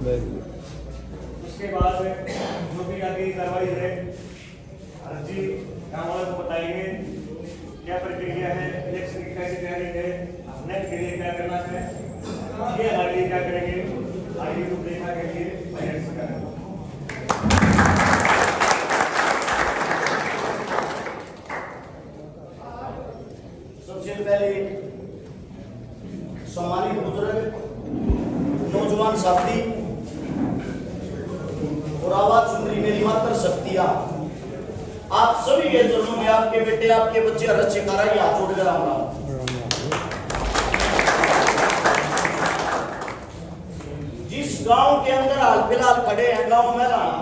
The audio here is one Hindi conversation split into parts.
उसके बाद जो भी आगे कार्रवाई है अर्जी गाँव वालों को बताएंगे क्या प्रक्रिया है, इलेक्शन की कैसी तैयारी है, नेक्स्ट के लिए क्या करना है, ये हमारे लिए क्या करेंगे, आगे रूपरेखा के लिए फाइनेंस करेंगे। सबसे पहले सम्मानित बुजुर्ग, नौजवान साथी और आवाज सुन रही मेरी मातर शक्तियां, आप सभी के चरणों में आपके बेटे आपके बच्चे हर शिकारा ही हाथ जोड़ कर राम राम। जिस गांव के अंदर हाल फिलहाल खड़े हैं गांव में राणा,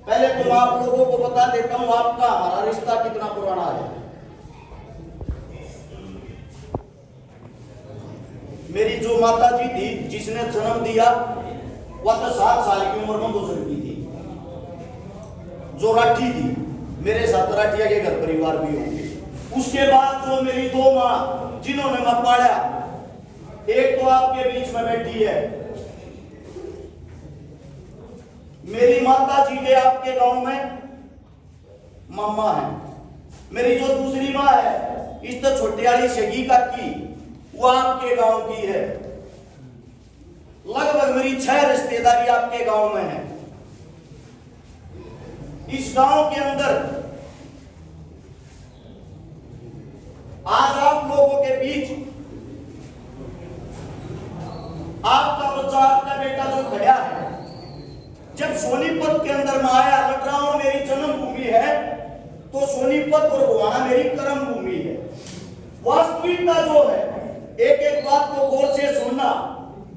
पहले तो आप लोगों को बता देता हूं आपका हमारा रिश्ता कितना पुराना है। मेरी जो माता जी थी जिसने जन्म दिया वह तो 7 साल की उम्र में गुजर गई थी। जो राठी थी मेरे साथ राठिया के घर परिवार भी होंगे। उसके बाद जो मेरी 2 माँ जिन्होंने मैं पाला, एक तो आपके बीच में बैठी है, मेरी माता जी के आपके गांव में मामा है। मेरी जो दूसरी माँ है इस तो छोटी वाली शगी काकी, वो आपके गांव की है। लगभग मेरी 6 रिश्तेदारी आपके गांव में है। इस गांव के अंदर आज आप लोगों के बीच आपका बच्चा आपका बेटा जो खड़ा है, जब सोनीपत के अंदर में आया, लटराव मेरी जन्मभूमि है तो सोनीपत और गोवाना मेरी कर्म भूमि है। वास्तविकता जो है एक एक बात को गौर से सुनना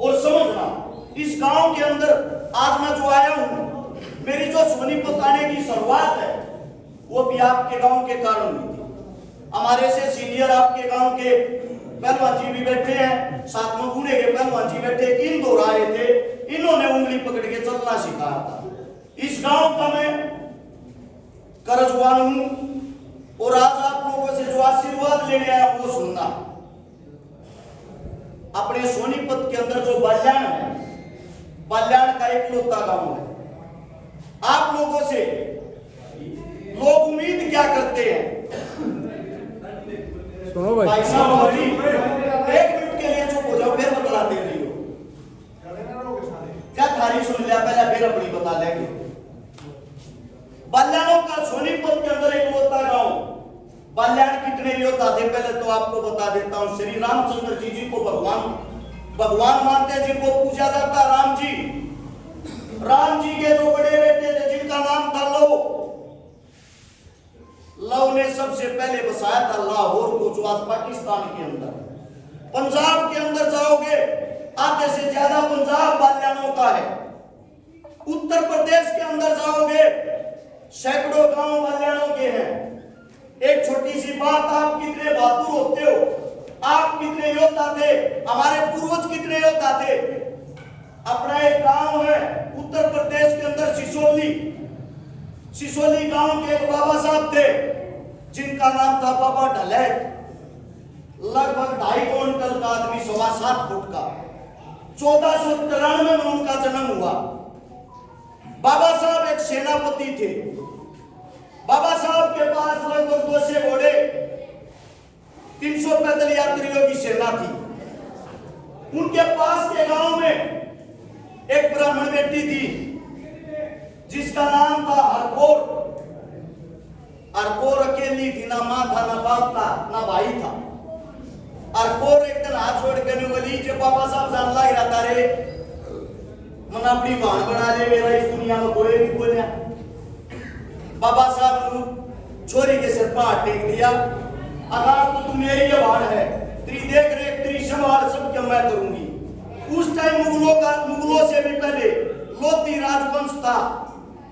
और समझना। इस गांव के अंदर आज मैं जो आया हूं, मेरी जो सोनीपत आने की शुरुआत है वो भी आपके गांव के कारण हुई थी। हमारे से सीनियर आपके गांव के पहलवान जी भी बैठे हैं, साथ में बूढ़े के पहलवान जी बैठे, इन दो आए थे, इन्होंने उंगली पकड़ के चलना सिखाया था। इस गांव का मैं कर्जवान हूं और आज आप लोगों से जो आशीर्वाद लेने आया वो सुनना। अपने सोनीपत के अंदर जो बाल्याण है, बाल्याण का इकलौता गांव है। आप लोगों से लोग उम्मीद क्या करते हैं? सुनो भाई साहब जी 1 मिनट के लिए चुप हो जाओ, फिर बतला दे रही हो। क्या थारी सुन लिया पहले, फिर अपनी बता देंगे। बाल्याणों का सोनीपत के अंदर इकलौता गांव। बाल्याण कितने योद्धा थे पहले तो आपको बता देता हूं। श्री रामचंद्र जी जिनको भगवान मानते हैं, जिनको पूजा जाता राम जी। राम जी के 2 बड़े बेटे थे जिनका नाम था लव। लव ने सबसे पहले बसाया था लाहौर को, जो आज पाकिस्तान के अंदर। पंजाब के अंदर जाओगे, आधे से ज्यादा पंजाब बाल्याणों का है। उत्तर प्रदेश के अंदर जाओगे, सैकड़ों गांव बाल्याणों के हैं। एक छोटी सी बात, आप कितने बहादुर होते हो, आप कितने योद्धा थे, हमारे पूर्वज कितने योद्धा थे। अपना एक गांव है उत्तर प्रदेश के अंदर सिसोली गांव के एक बाबा साहब थे जिनका नाम था बाबा ढलैत। लगभग 2.5 क्विंटल का आदमी, 7.25 फुट का। 1493 में उनका जन्म हुआ। बाबा साहब एक सेनापति थे। बाबा साहब के पास लगभग 200 घोड़े, 300 पैदल यात्रियों की सेना थी। उनके पास के गांव में एक ब्राह्मण बेटी थी जिसका नाम था हरकोर। हरकोर अकेली थी, ना मां था, ना बाप था, ना भाई था। हरकोर एक दिन हाथ छोड़ के बोली, जब बाबा साहब जान लग रहा था रे मन अपनी भान बना ले, मेरा इस दुनिया में कोई भी बोलिया। बाबा साहब ने छोरी के सिर पर हाथ टेक दिया, आकाश तो तुम मेरी भान है, तेरी देख रेख तेरी संभाल सब क्या मैं करूंगी। उस टाइम मुगलों से भी पहले लोधी राजवंश था।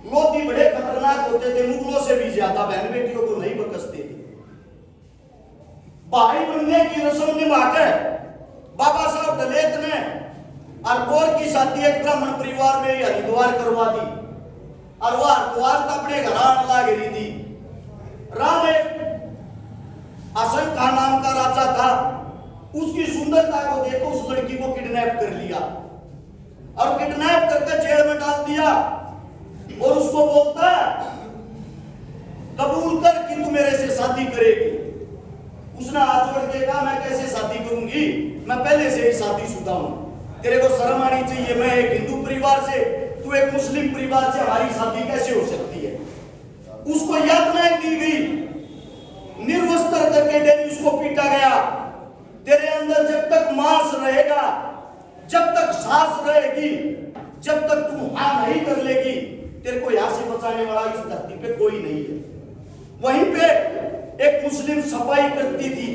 लोधी बड़े खतरनाक होते थे, मुगलों से भी ज्यादा बहन बेटियों को नहीं बकसते थे। भाई बनने की रस्म निभाकर बाबा साहब दलेत ने हरकोर की शादी एक ब्राह्मण परिवार में हरिद्वार करवा दी। और वह हरिद्वार तो अपने घर आने लग रही थी। राम एक असंख्या नाम का राजा था। उसकी सुंदरता को देखो उस लड़की को किडनैप कर लिया गया और उसको बोलता कबूल कर कि तू मेरे से शादी करेगी। उसने हाथ जोड़ के कहा मैं कैसे शादी करूंगी, मैं पहले से ही शादीशुदा हूं, तेरे को शर्म आनी चाहिए, मैं एक हिंदू परिवार से, तू एक मुस्लिम परिवार से, हमारी शादी कैसे हो सकती है। उसको यातनाएं दी गई, निर्वस्त्र करके डेली उसको पीटा गया। तेरे अंदर जब तक मांस रहेगा, जब तक सांस रहेगी, जब तक तू हाँ नहीं कर लेगी, तेरे को यहां से बचाने वाला इस धरती पे कोई नहीं है। वहीं पे एक मुस्लिम सफाई करती थी,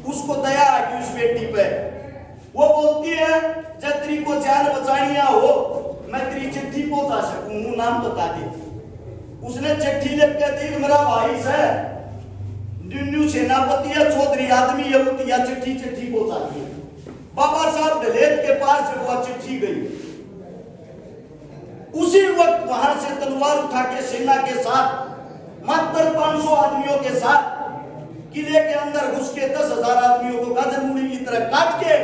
उसको दया आ गई उस बेटी पे। वो बोलती है जब तेरी को जान बचानिया हो, मैं तेरी चिट्ठी पहुंचा सकूं, नाम बता दे। उसने चिट्ठी लिख के दी, मेरा भाई से न्यू सेनापति है, चौधरी आदमी है, वो चिट्ठी पहुंचा दी। बाबा साहब दलेत के पास जब वह चिट्ठी गई, उसी वक्त वहां से तलवार उठा के सेना के साथ मात्र 500 आदमियों के साथ किले के अंदर घुस के 10,000 आदमियों को गाजर मूली की तरह काट के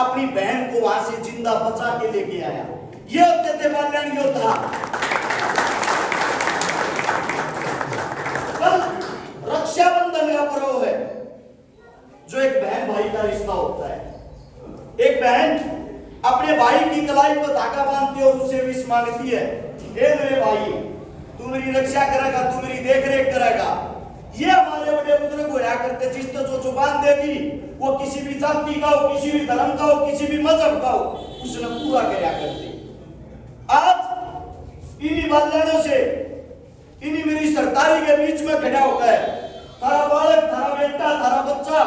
अपनी बहन को वहां से जिंदा बचा के लेके आया। ये होते थे बाल्याण योद्धा। कल रक्षाबंधन का पर्व है, जो एक बहन भाई का रिश्ता होता है। एक बहन अपने भाई की कलाई पर धागा बांधती है और उससे विष मांगती है, हे मेरे भाई तू मेरी रक्षा करेगा, तू मेरी देख रेख करेगा। ये हमारे बड़े बुजुर्ग होया करते, जिस तो जो जुबान देगी वो किसी भी जाति का हो, किसी भी धर्म का हो, किसी भी मजहब का हो, उसने पूरा किया करते। आज इन्हीं बाल्याणों से, इन्हीं मेरी सरदारी के बीच में खड़ा होता है, थारा बालक, थारा बेटा, थारा बच्चा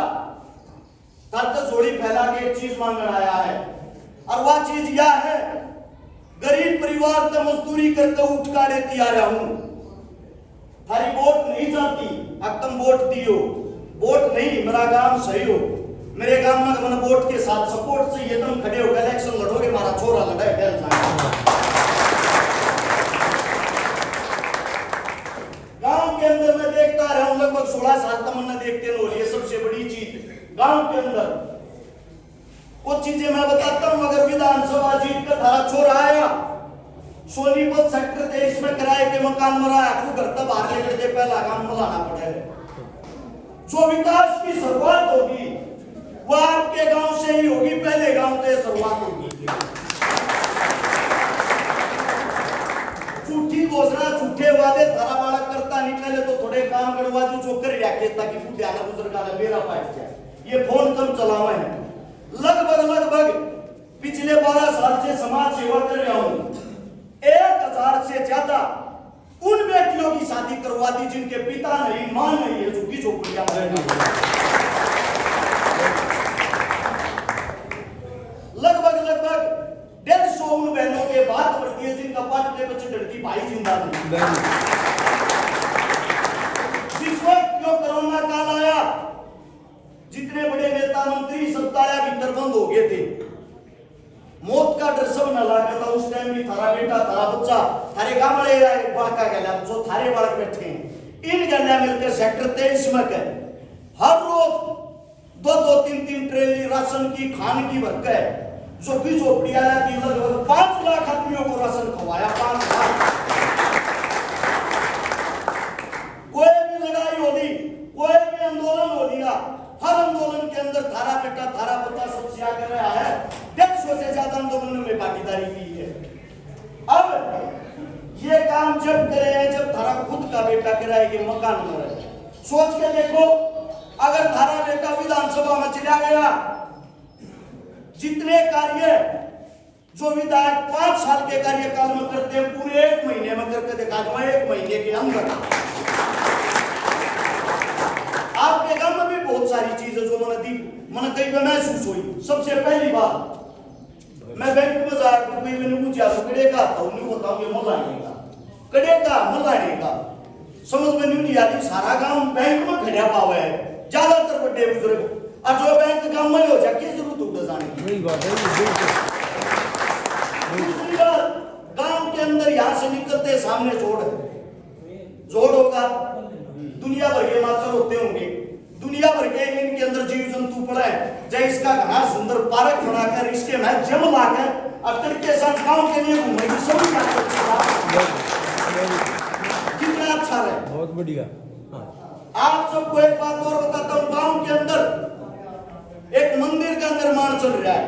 तार तो जोड़ी फैला के एक चीज मांगने आया है, और वह चीज यह है, गरीब परिवार से मजदूरी करके उठ का लेती आ रहा हूं। थारी वोट नहीं चाहती, अब तुम वोट दियो। वोट नहीं, मेरा काम सही हो, मेरे काम में मन वोट के साथ सपोर्ट से ये तुम खड़े होकर इलेक्शन लड़ोगे, हमारा छोरा लड़ाई फैल जाएगा। गांव के अंदर मैं देखता रहा हूं, लगभग 16 साल तक मैंने देखते हो, ये सबसे बड़ी चीज गांव के अंदर कुछ चीजें मैं बताता हूं। अगर विधानसभा जीत कर थारा छोरा आया, सोनीपत सेक्टर 23 में किराए के मकान में रहा, तो घर तक बाहर निकल के पहला काम मिलाना पड़ेगा। जो विकास की शुरुआत होगी वह आपके गांव से ही होगी, पहले गांव से शुरुआत होगी। झूठी घोषणा, झूठे वादे थारा बाड़ा करता निकले तो थोड़े काम करवा दो, जो कर रखे ताकि बुढ़ियाना बुजुर्गाना मेरा पास जाए। ये फोन कम चलावा है। लगभग पिछले 12 साल से समाज सेवा कर रहा हूं। 1000 से ज्यादा उन बेटियों की शादी करवा दी जिनके पिता नहीं, मां नहीं है, झुग्गी झोपड़ियां में। लगभग 150 उन बहनों के बाद बढ़ती है जिनका पाटने बच्चे डरती भाई जिंदा नहीं। जिस वक्त जो कोरोना काल आया, जितने बड़े नेता मंत्री सत्ताया भीतर बंद हो गए थे, मौत का डर सब न लगा था। उस टाइम भी थारा बेटा, थारा बच्चा, थारे गांव वाले बाका गया, जो थारे बालक बैठे हैं, इन गलियां मिलकर सेक्टर 23 में कर हर रोज 2-2, 3-3 ट्रेली राशन की, खान की भरकर जो भी झोपड़ियां थी, लगभग 5 लाख आदमियों को राशन खवाया। 5 लाख। कोई भी लड़ाई हो ली, कोई भी आंदोलन हो लिया, हर आंदोलन के अंदर थारा बेटा, थारा बच्चा सबसे आगे रहा है। 150 से ज्यादा आंदोलनों में भागीदारी की है। अब ये काम जब करे हैं जब थारा खुद का बेटा किराए के मकान में रहे। सोच के देखो, अगर थारा बेटा विधानसभा में चला गया, जितने कार्य जो विधायक 5 साल के कार्यकाल में करते हैं, पूरे 1 महीने में करके दिखा दूंगा। 1 महीने के अंदर आपके गांव में भी बहुत सारी चीजें जो मैंने कई बार महसूस हुई। सबसे पहली बात, मैं बैंक में जाया तो कोई मैंने पूछा तो कड़े का था, उन्हें बताऊंगे मलाने का, कड़े का मलाने का समझ में नहीं आती। सारा गांव बैंक में खड़ा पावा है, ज्यादातर बड़े बुजुर्ग, और जो बैंक काम में हो जाए जरूरत होगा जाने की। दूसरी बात, गांव के अंदर यहां से निकलते सामने जोड़ है, जोड़ होगा, दुनिया भर के मास्टर होते होंगे, दुनिया भर के इनके अंदर जीव जंतु पड़े हैं। जय इसका घना सुंदर पार्क बनाकर इसके में जम लाकर और तड़के संस्थाओं के लिए घूमेगी सभी का कितना अच्छा रहे। बहुत बढ़िया। आप सबको एक बात और बताता हूं, गांव के अंदर एक मंदिर का निर्माण चल रहा है।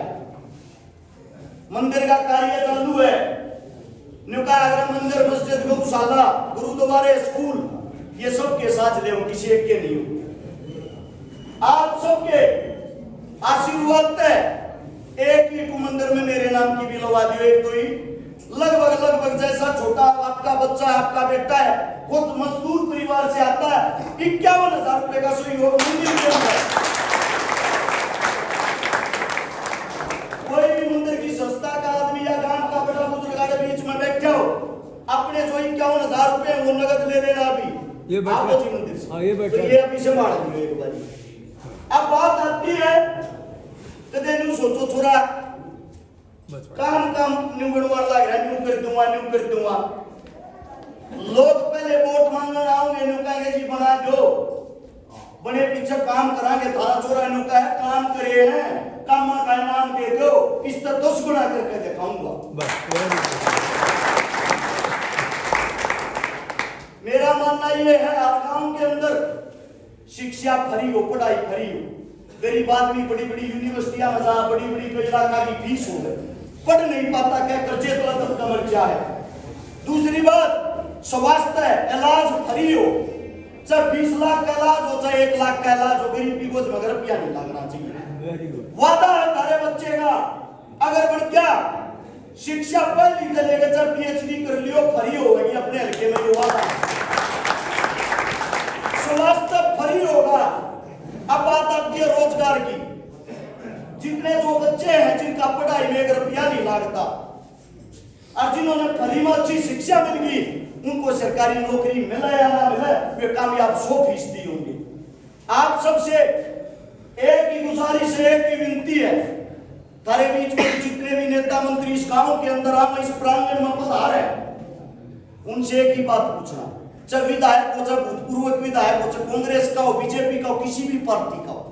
मंदिर का कार्य चालू है। न्यूकाग्र मंदिर, मस्जिद, गौशाला, गुरुद्वारे, स्कूल ये सब के साथ ले किसी एक के नहीं हो। आप सबके आशीर्वाद है एक ही मंदिर में मेरे नाम की भी लगा दियो। एक तो ही लगभग जैसा छोटा आपका बच्चा आपका बेटा है, खुद मजदूर परिवार से आता है, 51,000 रुपए का सहयोग मंदिर के अंदर। कोई भी मंदिर की संस्था का आदमी या गांव का बड़ा बुजुर्ग बीच में बैठे हो, अपने जो 51,000 रुपए वो नगद ले लेना। अभी ये आपको जी मंदिर से ये बैठे तो ये अभी से मार दियो एक बारी। अब बात आती है कदे न्यू सोचो छोरा काम न्यू गणवार लग रहा है, न्यू कर दूंगा। लोग पहले वोट मांगने आओगे, न्यू कहेंगे जी बना दो, बने पीछे काम कराएंगे, थारा छोरा न्यू का है काम करे हैं, काम का नाम दे दो, इस तरह 10 गुना करके दिखाऊंगा। मेरा मानना ये है गांव के अंदर शिक्षा फ्री हो, पढ़ाई फ्री हो। गरीब आदमी बड़ी बड़ी यूनिवर्सिटियां में जा, बड़ी बड़ी इलाका की फीस हो गए, पढ़ नहीं पाता, क्या कर्जे तो तब का मर्जा है। दूसरी बात स्वास्थ्य इलाज फ्री हो, चाहे 20 लाख का इलाज हो चाहे 1 लाख का इलाज हो, गरीब की गोद में रुपया नहीं लगना चाहिए। वादा है तारे बच्चे का अगर बढ़ गया शिक्षा पहली चलेगा, चाहे PhD कर लियो फ्री होगी अपने हल्के में, जो वादा स्वास्थ्य फ्री होगा। अब बात आती है रोजगार की। जितने जो बच्चे हैं जिनका पढ़ाई में 1 रुपया नहीं लगता और जिन्होंने फ्री में अच्छी शिक्षा मिल गई, उनको सरकारी नौकरी मिले या ना मिले, वे कामयाब 100% होंगे। आप सबसे एक ही गुजारिश है, एक ही विनती है, तारे बीच में जितने भी नेता मंत्री इस गांव के अंदर आप इस प्रांगण में पधार है, उनसे एक ही बात पूछना, चाहे विधायक हो, चाहे भूतपूर्व विधायक हो, चाहे कांग्रेस का हो, बीजेपी का हो, किसी भी पार्टी का हो,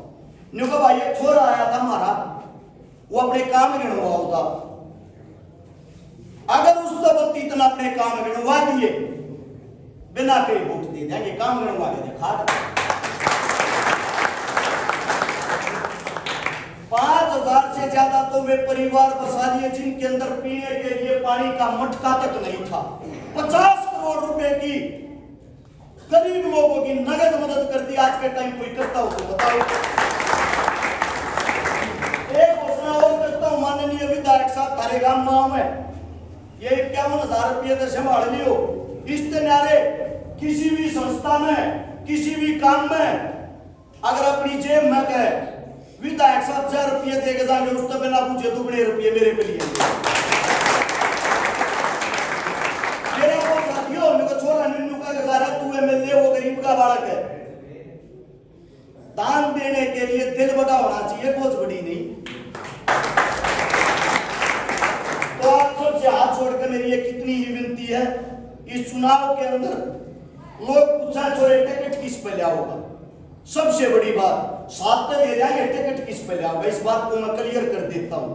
न्यू भाई एक छोरा आया था हमारा, वो अपने काम गिनवा होता, अगर उस बत्ती इतना अपने काम गिनवा दिए बिना कहीं वोट दे देंगे, काम गिनवा के देखा 5,000 से ज्यादा तो वे परिवार बसा लिए जिनके अंदर पीने के लिए पानी का मटका तक नहीं था। 50 करोड़ रुपए की गरीब लोगों की नगद मदद कर दी। आज के टाइम कोई करता हो तो बताओ। एक घोषणा और करता हूं, माननीय विधायक साहब थारे गांव में ये 51,000 रुपये से संभाल लियो। इस नारे किसी भी संस्था में किसी भी काम में अगर अपनी जेब में कहे विधायक साहब 4 रुपये देके जाएंगे, उससे बिना पूछे दुगने रुपये मेरे पे लिए। मेरा वो साथियों मेरे को छोरा निन्नू का गुजारा, तू MLA वो गरीब का बालक है। दान देने के लिए दिल बड़ा होना चाहिए, बहुत बड़ी नहीं। तो आप सबसे हाथ छोड़कर मेरी ये कितनी ही विनती है, इस चुनाव के अंदर लोग पूछा छोड़े टिकट किस पे लिया होगा, सबसे बड़ी बात 7 दे जाएंगे, टिकट किस पे लिया होगा, इस बात को मैं क्लियर कर देता हूं।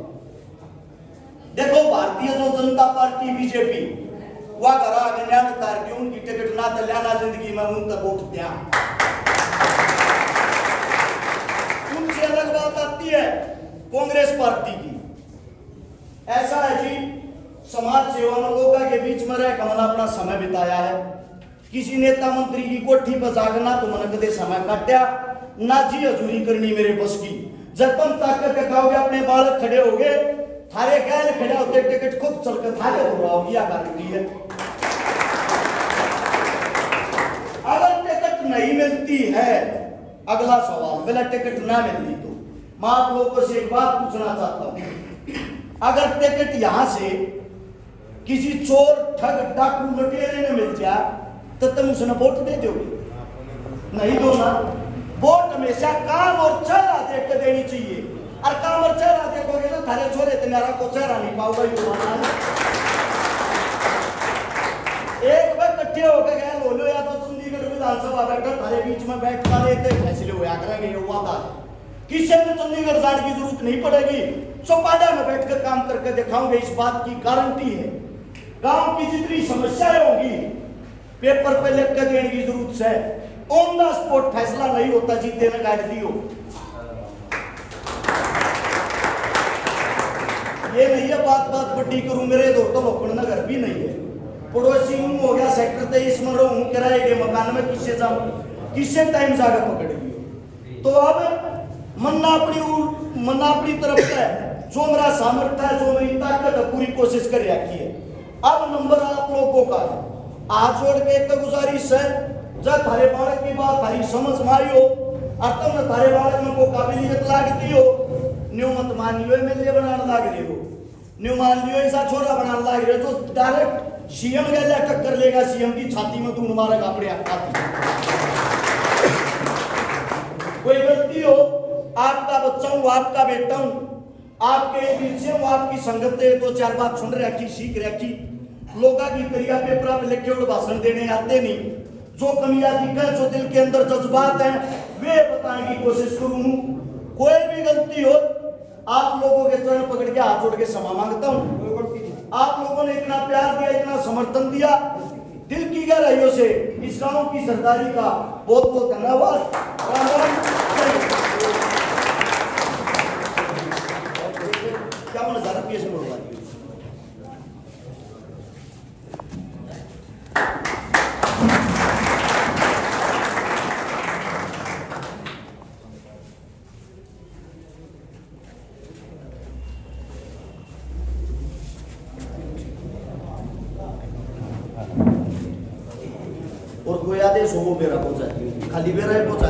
देखो भारतीय जनता पार्टी बीजेपी वह घर आगे न्याय तार के उनकी टिकट ना तो लेना जिंदगी में उन तक वोट दिया। उनसे अलग बात आती है कांग्रेस पार्टी की। ऐसा है जी, समाज सेवा में लोगों के बीच में रह हमने अपना समय बिताया है। किसी नेता मंत्री की कोठी पर जागना तो मन कदे समय काटा ना जी, हजूरी करनी मेरे बस की। जब तुम ताकत दिखाओगे अपने बालक खड़े हो गए, थारे गैल खड़े होते टिकट खुद चलकर थारे हो रहा होगी, गारंटी है। अगर टिकट नहीं मिलती है, अगला सवाल, बिना टिकट ना मिलती तो मैं आप लोगों से एक बात पूछना चाहता हूं, अगर टिकट यहां से किसी चोर ठग डाकू लुटेरे ने मिल जाए तो तुम उसने वोट दे दोगे? नहीं दो ना। वोट हमेशा काम और चेहरा देख के देनी चाहिए, और काम और चेहरा देखोगे तो थारे छोरे तुम्हारा को चेहरा नहीं पाओगे। एक बार इकट्ठे होकर गए बोलो या तो चंडीगढ़ में विधानसभा बैठक हमारे बीच में बैठ कर रहे थे, फैसले हुआ करेंगे, ये वादा है। किसी में चंडीगढ़ जाने की जरूरत नहीं पड़ेगी, चौपाड़ा में बैठकर काम करके दिखाऊंगे, इस बात की गारंटी है। गांव की जितनी समस्याएं होंगी पेपर पे लिख कर देने की जरूरत है, ऑन द स्पॉट फैसला नहीं होता, जीते न गाड़ दियो। ये नहीं है बात बात बड्डी करूं, मेरे दो तो लोकन नगर भी नहीं है, पड़ोसी हूं, हो गया सेक्टर 23 में रहूं, किराए के मकान में किससे जाऊं, किससे टाइम जाकर पकड़ लियो। तो अब मन्ना अपनी तरफ से जो मेरा सामर्थ्य है, जो मेरी ताकत है, पूरी कोशिश कर रखी है। अब नंबर आप लोगों का है, हाथ जोड़ के एक गुजारिश है, जब थारे बालक की बात थारी समझ में आई हो और तुमने थारे बालक में को काबिलियत लागती हो, न्यू मत मान लियो एमएलए बनाने लाग रहे हो, न्यू मान लियो ऐसा छोरा बनाने लाग रहे हो, जो डायरेक्ट सीएम गैला टक्कर लेगा, सीएम की छाती में तू मारेगा अपने आप। कोई गलती हो, आपका बच्चा हूं, आपका बेटा हूं, आपके बीच से वो आपकी संगत है, दो चार बात सुन रखी, सीख रखी, लोगों की करिया पेपर पे लिखे और भाषण देने आते नहीं, जो कमियां दिखे, जो दिल के अंदर जज्बात हैं, वे बताने की कोशिश करूं। कोई भी गलती हो, आप लोगों के चरण पकड़ के हाथ जोड़ के क्षमा मांगता हूं। आप लोगों ने इतना प्यार दिया, इतना समर्थन दिया, दिल की गहराइयों से इस गांव की सरदारी का बहुत बहुत धन्यवाद। क्या मन 1000 रुपये से बोलवा दिए। और कोई आदेश हो वो मेरा पहुंचा, खाली मेरा ही पहुंचा।